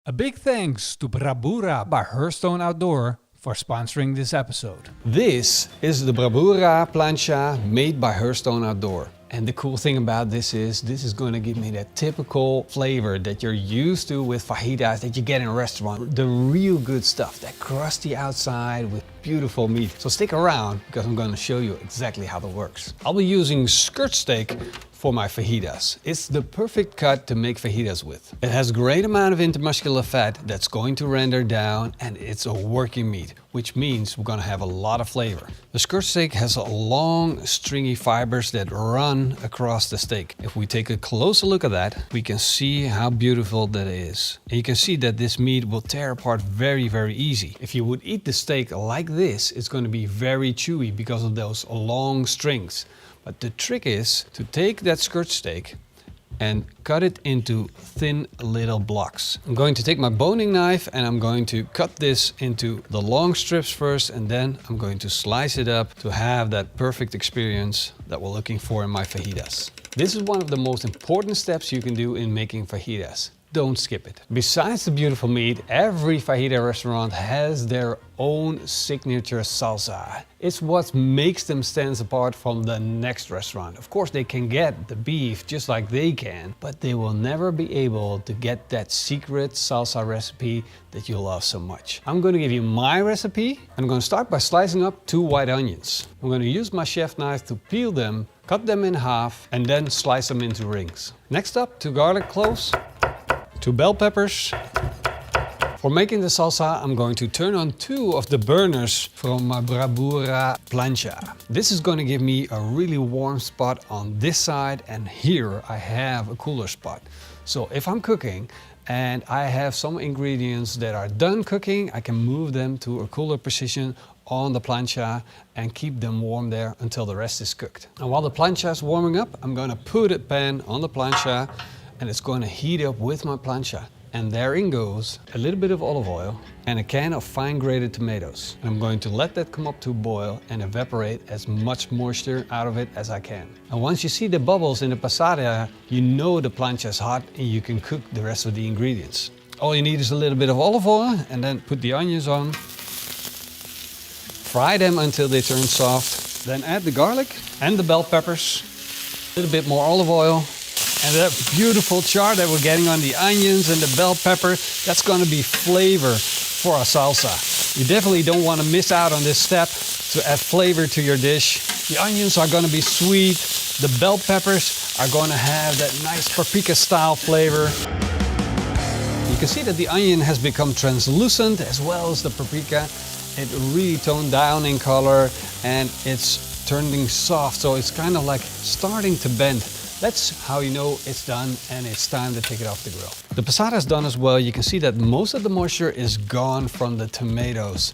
A big thanks to Brabura by Hearthstone Outdoor for sponsoring this episode. This is the Brabura plancha made by Hearthstone Outdoor. And the cool thing about this is going to give me that typical flavor that you're used to with fajitas that you get in a restaurant. The real good stuff, that crusty outside with beautiful meat. So stick around because I'm going to show you exactly how that works. I'll be using skirt steak for my fajitas. It's the perfect cut to make fajitas with. It has a great amount of intermuscular fat that's going to render down, and it's a working meat, which means we're gonna have a lot of flavor. The skirt steak has long, stringy fibers that run across the steak. If we take a closer look at that, we can see how beautiful that is. And you can see that this meat will tear apart very, very easy. If you would eat the steak like this, it's going to be very chewy because of those long strings. But the trick is to take that skirt steak and cut it into thin little blocks. I'm going to take my boning knife and I'm going to cut this into the long strips first, and then I'm going to slice it up to have that perfect experience that we're looking for in my fajitas. This is one of the most important steps you can do in making fajitas. Don't skip it. Besides the beautiful meat, every fajita restaurant has their own signature salsa. It's what makes them stand apart from the next restaurant. Of course, they can get the beef just like they can, but they will never be able to get that secret salsa recipe that you love so much. I'm going to give you my recipe. I'm going to start by slicing up 2 white onions. I'm going to use my chef knife to peel them, cut them in half, and then slice them into rings. Next up, 2 garlic cloves, 2 bell peppers. For making the salsa, I'm going to turn on 2 of the burners from my Brabura plancha. This is going to give me a really warm spot on this side, and here I have a cooler spot. So if I'm cooking and I have some ingredients that are done cooking, I can move them to a cooler position on the plancha and keep them warm there until the rest is cooked. And while the plancha is warming up, I'm going to put a pan on the plancha, and it's going to heat up with my plancha. And therein goes a little bit of olive oil and a can of fine grated tomatoes. And I'm going to let that come up to a boil and evaporate as much moisture out of it as I can. And once you see the bubbles in the passata, you know the plancha is hot and you can cook the rest of the ingredients. All you need is a little bit of olive oil, and then put the onions on. Fry them until they turn soft. Then add the garlic and the bell peppers. A little bit more olive oil. And that beautiful char that we're getting on the onions and the bell pepper, that's going to be flavor for our salsa. You definitely don't want to miss out on this step to add flavor to your dish. The onions are going to be sweet. The bell peppers are going to have that nice paprika style flavor. You can see that the onion has become translucent as well as the paprika. It really toned down in color and it's turning soft, so it's kind of like starting to bend. That's how you know it's done and it's time to take it off the grill. The passata is done as well. You can see that most of the moisture is gone from the tomatoes,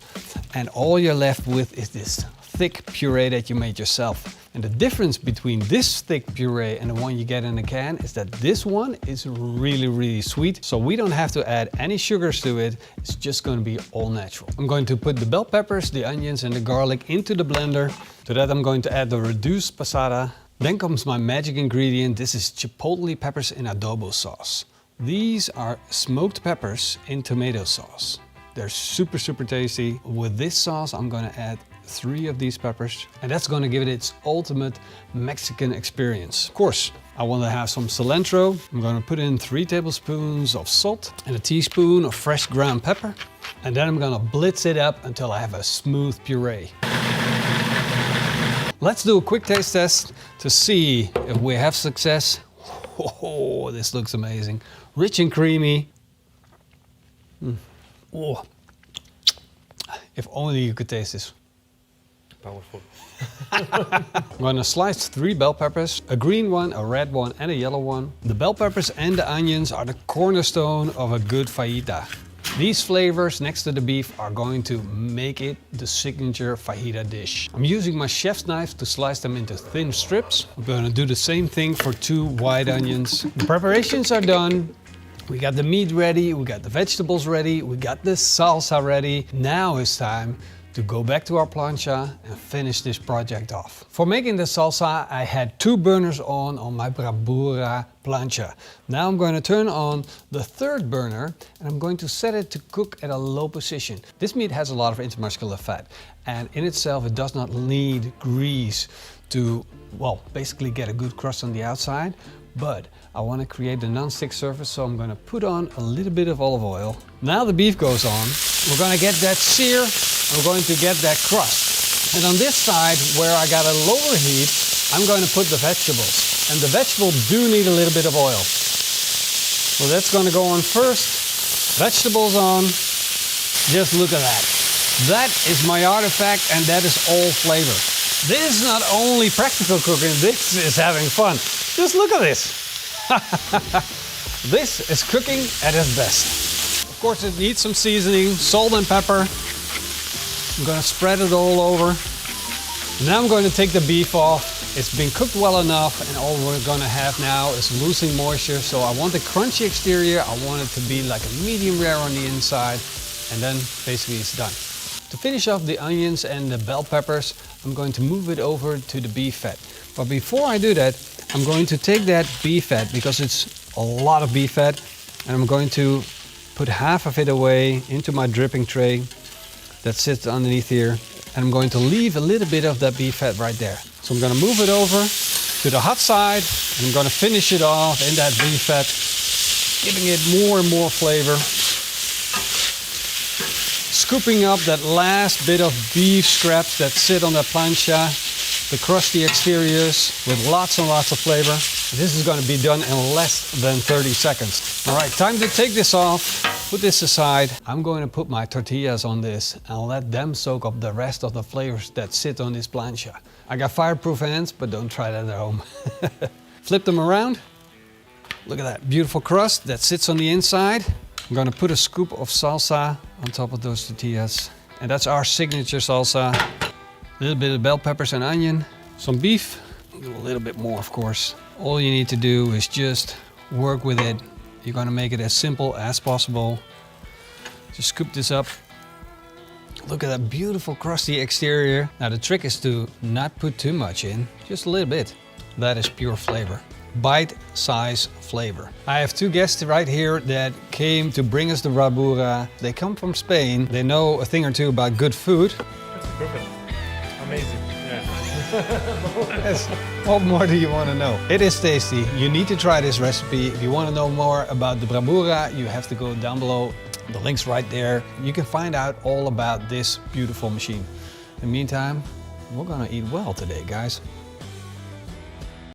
and all you're left with is this thick puree that you made yourself. And the difference between this thick puree and the one you get in a can is that this one is really, really sweet. So we don't have to add any sugars to it. It's just going to be all natural. I'm going to put the bell peppers, the onions and the garlic into the blender. To that I'm going to add the reduced passata. Then comes my magic ingredient. This is chipotle peppers in adobo sauce. These are smoked peppers in tomato sauce. They're super, super tasty. With this sauce, I'm gonna add 3 of these peppers, and that's gonna give it its ultimate Mexican experience. Of course, I want to have some cilantro. I'm gonna put in 3 tablespoons of salt and a teaspoon of fresh ground pepper. And then I'm gonna blitz it up until I have a smooth puree. Let's do a quick taste test to see if we have success. Oh, this looks amazing. Rich and creamy. Oh. If only you could taste this. Powerful. I'm going to slice 3 bell peppers, a green one, a red one and a yellow one. The bell peppers and the onions are the cornerstone of a good fajita. These flavors next to the beef are going to make it the signature fajita dish. I'm using my chef's knife to slice them into thin strips. I'm going to do the same thing for 2 white onions. The preparations are done. We got the meat ready, we got the vegetables ready, we got the salsa ready. Now it's time to go back to our plancha and finish this project off. For making the salsa, I had 2 burners on my Brabura plancha. Now I'm going to turn on the 3rd burner and I'm going to set it to cook at a low position. This meat has a lot of intramuscular fat, and in itself it does not need grease to, well, basically get a good crust on the outside. But I want to create the non-stick surface, so I'm going to put on a little bit of olive oil. Now the beef goes on. We're going to get that sear. We're going to get that crust. And on this side, where I got a lower heat, I'm going to put the vegetables. And the vegetables do need a little bit of oil. So that's going to go on first. Vegetables on. Just look at that. That is my artifact, and that is all flavor. This is not only practical cooking, this is having fun. Just look at this. This is cooking at its best. Of course, it needs some seasoning, salt and pepper. I'm going to spread it all over. Now I'm going to take the beef off. It's been cooked well enough, and all we're going to have now is losing moisture. So I want the crunchy exterior. I want it to be like a medium rare on the inside, and then basically it's done. To finish off the onions and the bell peppers, I'm going to move it over to the beef fat. But before I do that, I'm going to take that beef fat, because it's a lot of beef fat, and I'm going to put half of it away into my dripping tray that sits underneath here. And I'm going to leave a little bit of that beef fat right there. So I'm going to move it over to the hot side, and I'm going to finish it off in that beef fat, giving it more and more flavor. Scooping up that last bit of beef scraps that sit on the plancha, the crusty exteriors with lots and lots of flavor. This is going to be done in less than 30 seconds. All right, time to take this off, put this aside. I'm going to put my tortillas on this and let them soak up the rest of the flavors that sit on this plancha. I got fireproof hands, but don't try that at home. Flip them around. Look at that beautiful crust that sits on the inside. I'm going to put a scoop of salsa on top of those tortillas. And that's our signature salsa. A little bit of bell peppers and onion. Some beef. Do a little bit more, of course. All you need to do is just work with it. You're going to make it as simple as possible. Just scoop this up. Look at that beautiful crusty exterior. Now the trick is to not put too much in. Just a little bit. That is pure flavor. Bite-size flavor. I have 2 guests right here that came to bring us the Brabura. They come from Spain. They know a thing or two about good food. That's perfect. Amazing. Yeah. Yes. What more do you want to know? It is tasty. You need to try this recipe. If you want to know more about the Brabura, you have to go down below. The link's right there. You can find out all about this beautiful machine. In the meantime, we're gonna eat well today, guys.